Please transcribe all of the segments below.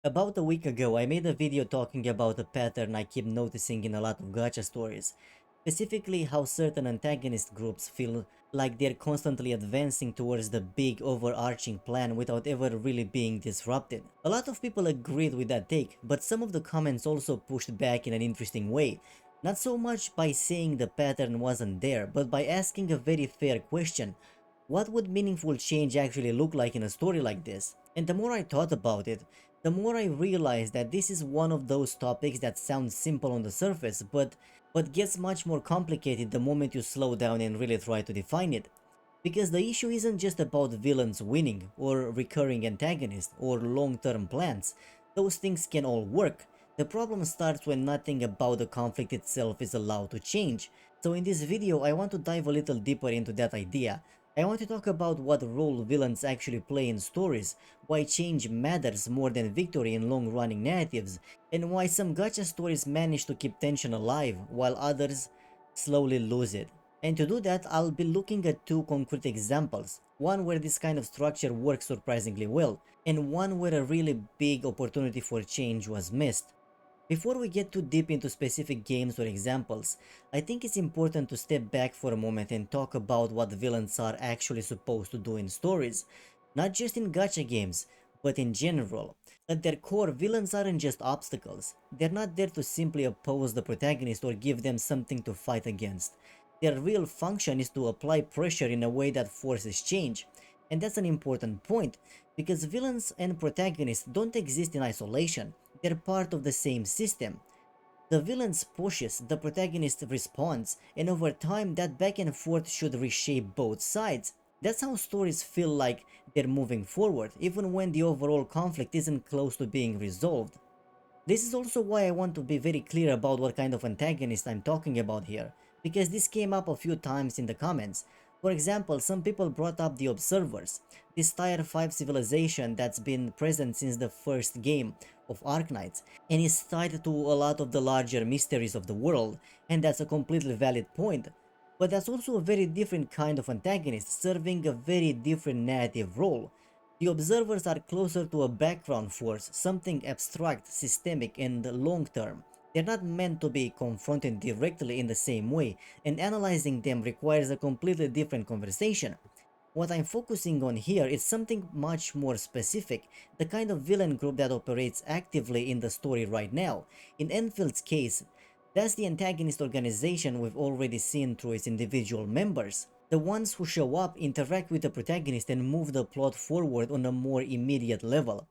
About a week ago, I made a video talking about a pattern I keep noticing in a lot of gacha stories, specifically how certain antagonist groups feel like they're constantly advancing towards the big overarching plan without ever really being disrupted. A lot of people agreed with that take, but some of the comments also pushed back in an interesting way. Not so much by saying the pattern wasn't there, but by asking a very fair question: what would meaningful change actually look like in a story like this? And the more I thought about it, the more I realized that this is one of those topics that sounds simple on the surface, but gets much more complicated the moment you slow down and really try to define it. Because the issue isn't just about villains winning, or recurring antagonists, or long-term plans. Those things can all work. The problem starts when nothing about the conflict itself is allowed to change. So in this video, I want to dive a little deeper into that idea. I want to talk about what role villains actually play in stories, why change matters more than victory in long-running narratives, and why some gacha stories manage to keep tension alive while others slowly lose it. And to do that, I'll be looking at two concrete examples, one where this kind of structure works surprisingly well, and one where a really big opportunity for change was missed. Before we get too deep into specific games or examples, I think it's important to step back for a moment and talk about what villains are actually supposed to do in stories, not just in gacha games, but in general. At their core, villains aren't just obstacles. They're not there to simply oppose the protagonist or give them something to fight against. Their real function is to apply pressure in a way that forces change. And that's an important point, because villains and protagonists don't exist in isolation. They're part of the same system. The villain pushes, the protagonist responds, and over time that back and forth should reshape both sides. That's how stories feel like they're moving forward, even when the overall conflict isn't close to being resolved. This is also why I want to be very clear about what kind of antagonist I'm talking about here, because this came up a few times in the comments. For example, some people brought up the Observers, this Tier 5 civilization that's been present since the first game of Arknights, and is tied to a lot of the larger mysteries of the world, and that's a completely valid point. But that's also a very different kind of antagonist, serving a very different narrative role. The observers are closer to a background force, something abstract, systemic, and long-term. They're not meant to be confronted directly in the same way, and analyzing them requires a completely different conversation. What I'm focusing on here is something much more specific, the kind of villain group that operates actively in the story right now. In Enfield's case, that's the antagonist organization we've already seen through its individual members. The ones who show up, interact with the protagonist, and move the plot forward on a more immediate level.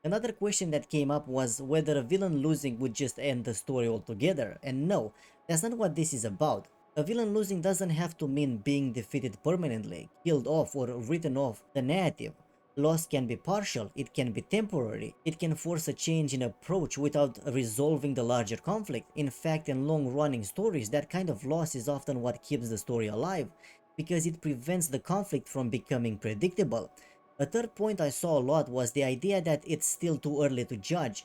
Another question that came up was whether a villain losing would just end the story altogether, and no, that's not what this is about. A villain losing doesn't have to mean being defeated permanently, killed off, or written off the narrative. Loss can be partial, it can be temporary, it can force a change in approach without resolving the larger conflict. In fact, in long-running stories, that kind of loss is often what keeps the story alive, because it prevents the conflict from becoming predictable. A third point I saw a lot was the idea that it's still too early to judge,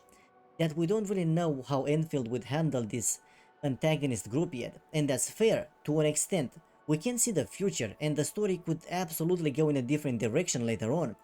that we don't really know how Enfield would handle this antagonist group yet, and that's fair, to an extent. We can see the future, and the story could absolutely go in a different direction later on.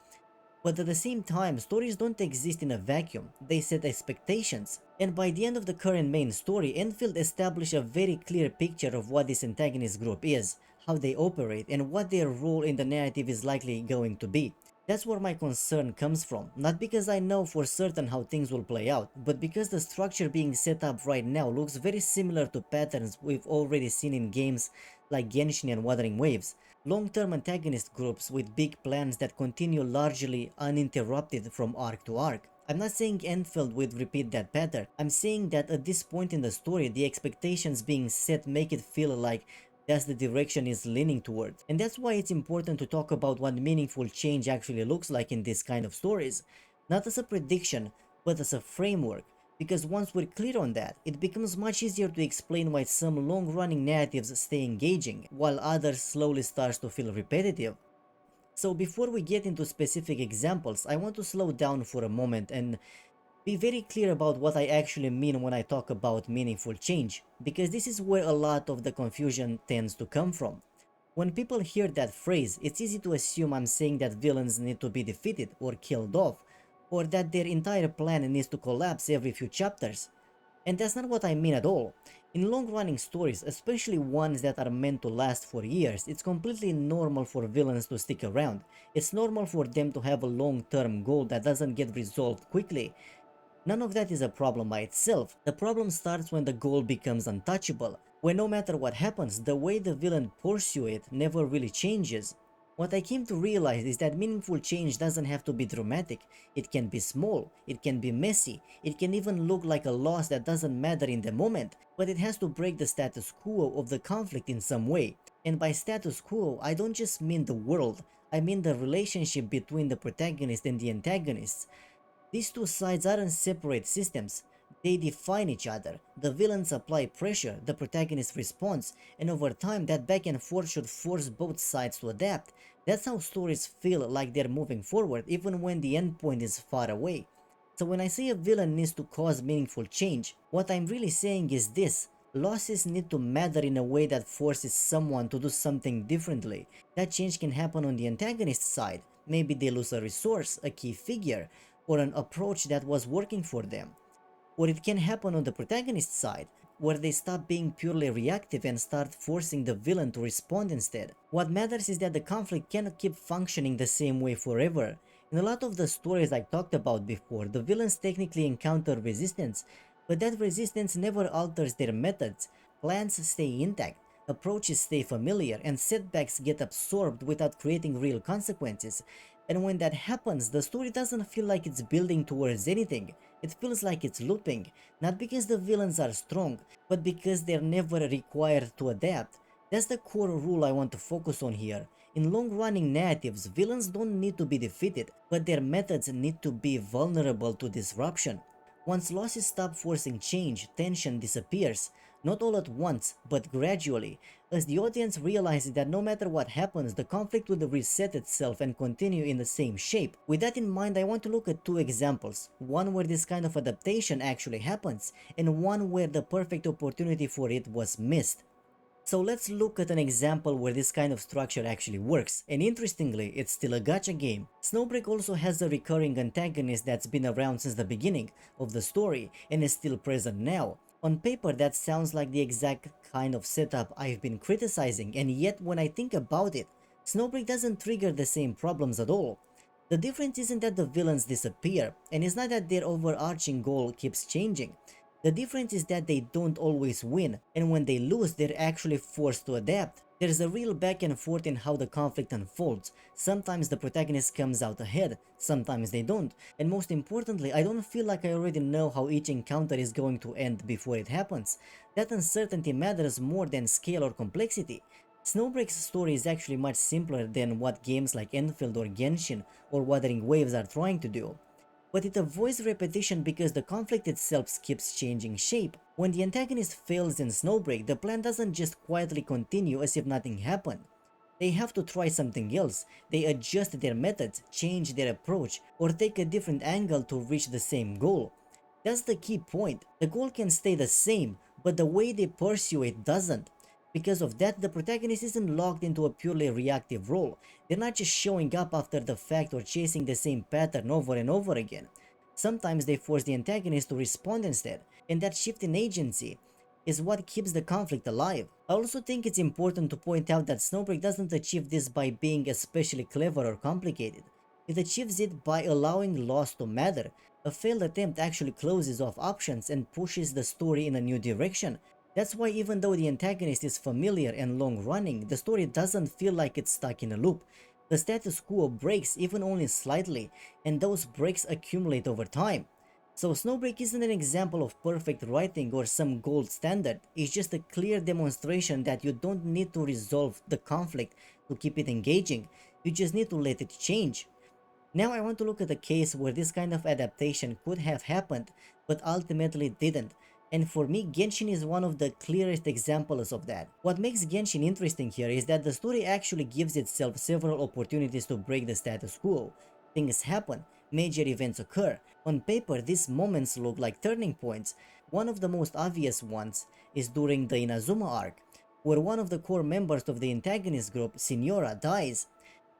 But at the same time, stories don't exist in a vacuum, they set expectations. And by the end of the current main story, Enfield established a very clear picture of what this antagonist group is, how they operate, and what their role in the narrative is likely going to be. That's where my concern comes from, not because I know for certain how things will play out, but because the structure being set up right now looks very similar to patterns we've already seen in games like Genshin and Wuthering Waves. Long-term antagonist groups with big plans that continue largely uninterrupted from arc to arc. I'm not saying Enfield would repeat that pattern, I'm saying that at this point in the story, the expectations being set make it feel like that's the direction it's leaning toward. And that's why it's important to talk about what meaningful change actually looks like in this kind of stories. Not as a prediction, but as a framework. Because once we're clear on that, it becomes much easier to explain why some long-running narratives stay engaging, while others slowly start to feel repetitive. So before we get into specific examples, I want to slow down for a moment and be very clear about what I actually mean when I talk about meaningful change, because this is where a lot of the confusion tends to come from. When people hear that phrase, it's easy to assume I'm saying that villains need to be defeated or killed off, or that their entire plan needs to collapse every few chapters. And that's not what I mean at all. In long-running stories, especially ones that are meant to last for years, it's completely normal for villains to stick around. It's normal for them to have a long-term goal that doesn't get resolved quickly. None of that is a problem by itself. The problem starts when the goal becomes untouchable, when no matter what happens, the way the villain pursues it never really changes. What I came to realize is that meaningful change doesn't have to be dramatic. It can be small, it can be messy, it can even look like a loss that doesn't matter in the moment, but it has to break the status quo of the conflict in some way. And by status quo, I don't just mean the world, I mean the relationship between the protagonist and the antagonists. These two sides aren't separate systems, they define each other. The villains apply pressure, the protagonist responds, and over time that back and forth should force both sides to adapt. That's how stories feel like they're moving forward even when the endpoint is far away. So when I say a villain needs to cause meaningful change, what I'm really saying is this: losses need to matter in a way that forces someone to do something differently. That change can happen on the antagonist side. Maybe they lose a resource, a key figure, or an approach that was working for them. Or it can happen on the protagonist side, where they stop being purely reactive and start forcing the villain to respond instead. What matters is that the conflict cannot keep functioning the same way forever. In a lot of the stories I talked about before, the villains technically encounter resistance, but that resistance never alters their methods. Plans stay intact, approaches stay familiar, and setbacks get absorbed without creating real consequences. And when that happens, the story doesn't feel like it's building towards anything. It feels like it's looping, not because the villains are strong, but because they're never required to adapt. That's the core rule I want to focus on here. In long-running narratives, villains don't need to be defeated, but their methods need to be vulnerable to disruption. Once losses stop forcing change, tension disappears, not all at once, but gradually, as the audience realizes that no matter what happens, the conflict will reset itself and continue in the same shape. With that in mind, I want to look at two examples, one where this kind of adaptation actually happens, and one where the perfect opportunity for it was missed. So let's look at an example where this kind of structure actually works, and interestingly, it's still a gacha game. Snowbreak also has a recurring antagonist that's been around since the beginning of the story and is still present now. On paper, that sounds like the exact kind of setup I've been criticizing, and yet when I think about it, Snowbreak doesn't trigger the same problems at all. The difference isn't that the villains disappear, and it's not that their overarching goal keeps changing. The difference is that they don't always win, and when they lose, they're actually forced to adapt. There's a real back and forth in how the conflict unfolds. Sometimes the protagonist comes out ahead, sometimes they don't, and most importantly, I don't feel like I already know how each encounter is going to end before it happens. That uncertainty matters more than scale or complexity. Snowbreak's story is actually much simpler than what games like Enfield or Genshin or Wuthering Waves are trying to do. But it avoids repetition because the conflict itself keeps changing shape. When the antagonist fails in Snowbreak, the plan doesn't just quietly continue as if nothing happened. They have to try something else, they adjust their methods, change their approach, or take a different angle to reach the same goal. That's the key point. The goal can stay the same, but the way they pursue it doesn't. Because of that, the protagonist isn't locked into a purely reactive role. They're not just showing up after the fact or chasing the same pattern over and over again. Sometimes they force the antagonist to respond instead, and that shift in agency is what keeps the conflict alive. I also think it's important to point out that Snowbreak doesn't achieve this by being especially clever or complicated. It achieves it by allowing loss to matter. A failed attempt actually closes off options and pushes the story in a new direction. That's why even though the antagonist is familiar and long-running, the story doesn't feel like it's stuck in a loop. The status quo breaks even only slightly, and those breaks accumulate over time. So Snowbreak isn't an example of perfect writing or some gold standard, it's just a clear demonstration that you don't need to resolve the conflict to keep it engaging, you just need to let it change. Now I want to look at a case where this kind of adaptation could have happened, but ultimately didn't. And for me, Genshin is one of the clearest examples of that. What makes Genshin interesting here is that the story actually gives itself several opportunities to break the status quo. Things happen, major events occur. On paper, these moments look like turning points. One of the most obvious ones is during the Inazuma arc, where one of the core members of the antagonist group, Signora, dies.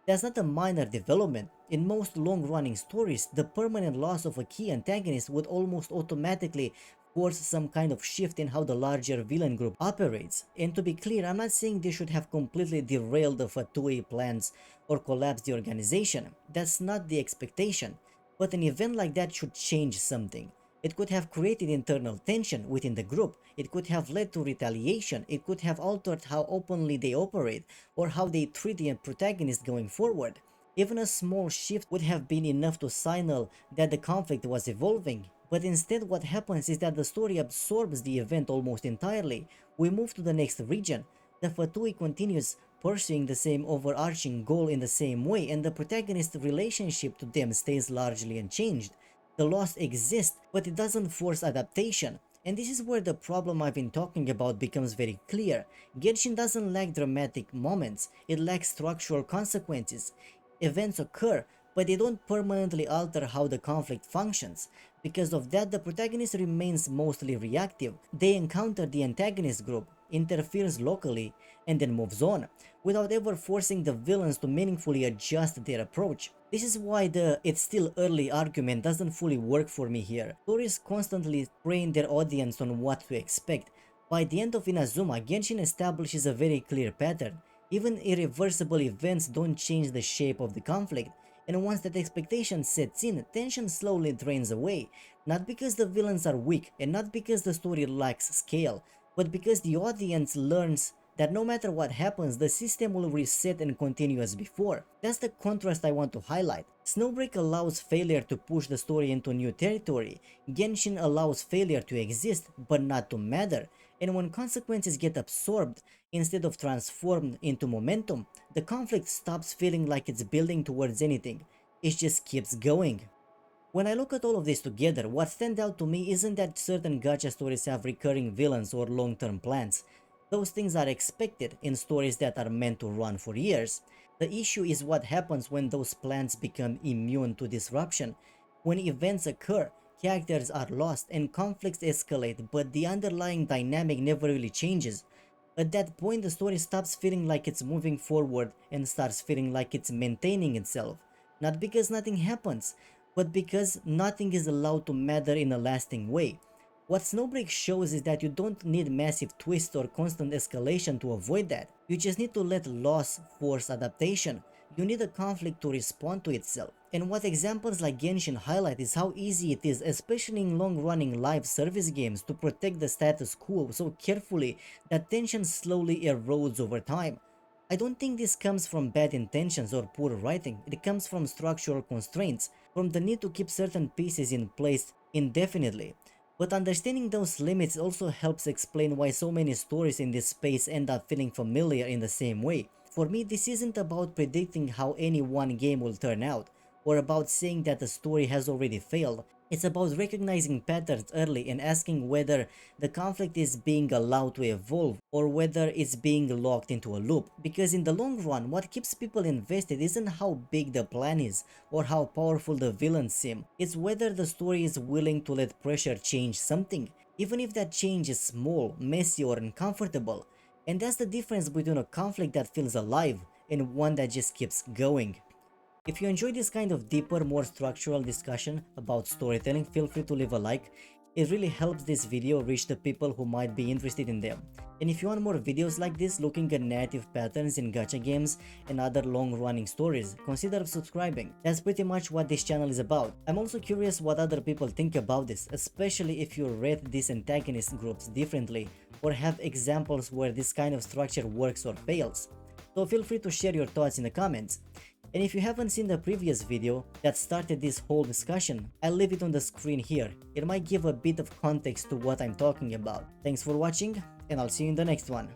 That's not a minor development. In most long-running stories, the permanent loss of a key antagonist would almost automatically force some kind of shift in how the larger villain group operates. And to be clear, I'm not saying they should have completely derailed the Fatui plans or collapsed the organization. That's not the expectation. But an event like that should change something. It could have created internal tension within the group, it could have led to retaliation, it could have altered how openly they operate, or how they treat the protagonist going forward. Even a small shift would have been enough to signal that the conflict was evolving. But instead what happens is that the story absorbs the event almost entirely. We move to the next region. The Fatui continues pursuing the same overarching goal in the same way, and the protagonist's relationship to them stays largely unchanged. The loss exists, but it doesn't force adaptation. And this is where the problem I've been talking about becomes very clear. Genshin doesn't lack dramatic moments, it lacks structural consequences. Events occur, but they don't permanently alter how the conflict functions. Because of that, the protagonist remains mostly reactive. They encounter the antagonist group, interferes locally, and then moves on, without ever forcing the villains to meaningfully adjust their approach. This is why the "it's still early" argument doesn't fully work for me here. Stories constantly train their audience on what to expect. By the end of Inazuma, Genshin establishes a very clear pattern. Even irreversible events don't change the shape of the conflict, and once that expectation sets in, tension slowly drains away, not because the villains are weak and not because the story lacks scale, but because the audience learns that no matter what happens, the system will reset and continue as before. That's the contrast I want to highlight. Snowbreak allows failure to push the story into new territory. Genshin allows failure to exist, but not to matter. And when consequences get absorbed instead of transformed into momentum, the conflict stops feeling like it's building towards anything. It just keeps going. When I look at all of this together, what stands out to me isn't that certain gacha stories have recurring villains or long-term plans. Those things are expected in stories that are meant to run for years. The issue is what happens when those plans become immune to disruption. When events occur, characters are lost and conflicts escalate, but the underlying dynamic never really changes. At that point, the story stops feeling like it's moving forward and starts feeling like it's maintaining itself. Not because nothing happens, but because nothing is allowed to matter in a lasting way. What Snowbreak shows is that you don't need massive twists or constant escalation to avoid that. You just need to let loss force adaptation. You need a conflict to respond to itself. And what examples like Genshin highlight is how easy it is, especially in long-running live service games, to protect the status quo so carefully that tension slowly erodes over time. I don't think this comes from bad intentions or poor writing. It comes from structural constraints, from the need to keep certain pieces in place indefinitely. But understanding those limits also helps explain why so many stories in this space end up feeling familiar in the same way. For me, this isn't about predicting how any one game will turn out, or about saying that the story has already failed. It's about recognizing patterns early and asking whether the conflict is being allowed to evolve or whether it's being locked into a loop. Because in the long run, what keeps people invested isn't how big the plan is or how powerful the villains seem. It's whether the story is willing to let pressure change something, even if that change is small, messy, or uncomfortable. And that's the difference between a conflict that feels alive and one that just keeps going. If you enjoy this kind of deeper, more structural discussion about storytelling, feel free to leave a like. It really helps this video reach the people who might be interested in them. And if you want more videos like this looking at narrative patterns in gacha games and other long-running stories, consider subscribing. That's pretty much what this channel is about. I'm also curious what other people think about this, especially if you read these antagonist groups differently or have examples where this kind of structure works or fails. So feel free to share your thoughts in the comments. And if you haven't seen the previous video that started this whole discussion, I'll leave it on the screen here. It might give a bit of context to what I'm talking about. Thanks for watching, and I'll see you in the next one.